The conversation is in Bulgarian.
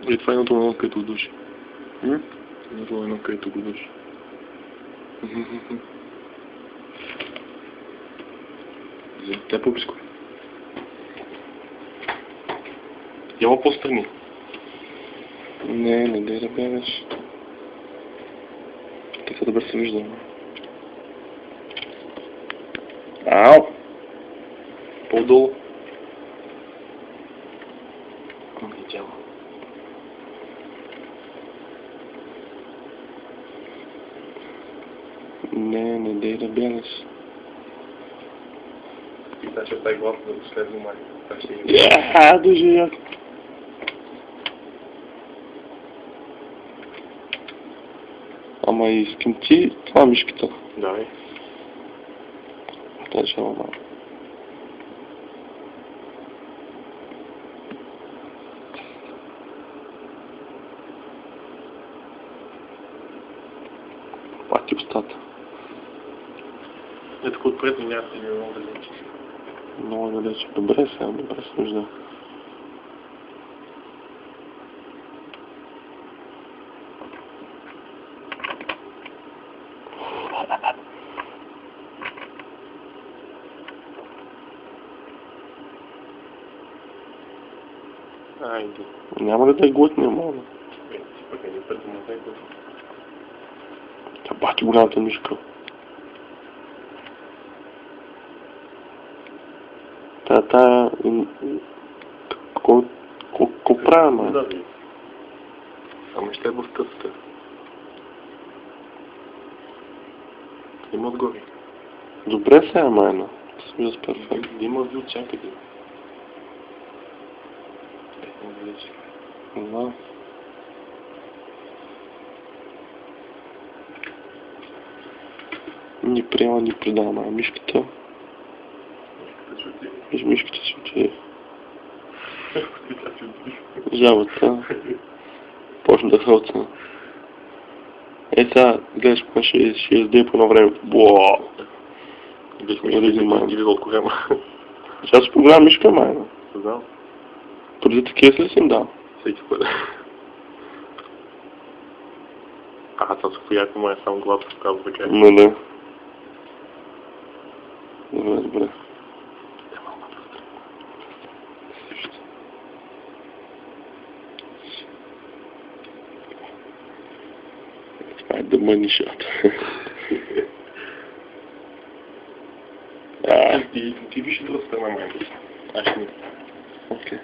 И това е едното едно, където го души. Едното едно, където го души. Тя е по-близко. Яма по-страни. Не дай да бягаш. Така добре се вижда. Ау! По-долу. Тяма. Не дай да бягаш. Значи от тази глава да го след внимание. Дуже яко. Ама искам ти това мишката. Давай. Тази ще ама. Пати устата. Ето отпред ми някакви ми много далече. Много далече. Добре сега, добре се вижда. Айде. Няма ли да е глътне, мама? Ти пък не пъти не да е глътне. Тя бати голямата мишка. Тая... Ко правя, ма? Да, бе. Ама ще е в тъпата. Има отгоре. Добре сега, майна. Смия с перфект. Има ви от всякъде. Да. Ни приема, ни предава, мишката. Мишката си отиде. Жабата. Почна да хълца. Сега, гледаш, ще изде по едно време. Буаа! Бих ми ги от корема. Сега си по-голяма мишка, майна. Знам. Преди такива си ли си им дал? Всеки път. Аз съм спояко, май само главата се казва така. Да. Добре. Това е the money shot. Ти виж друга страна, май. Аз не. Окей.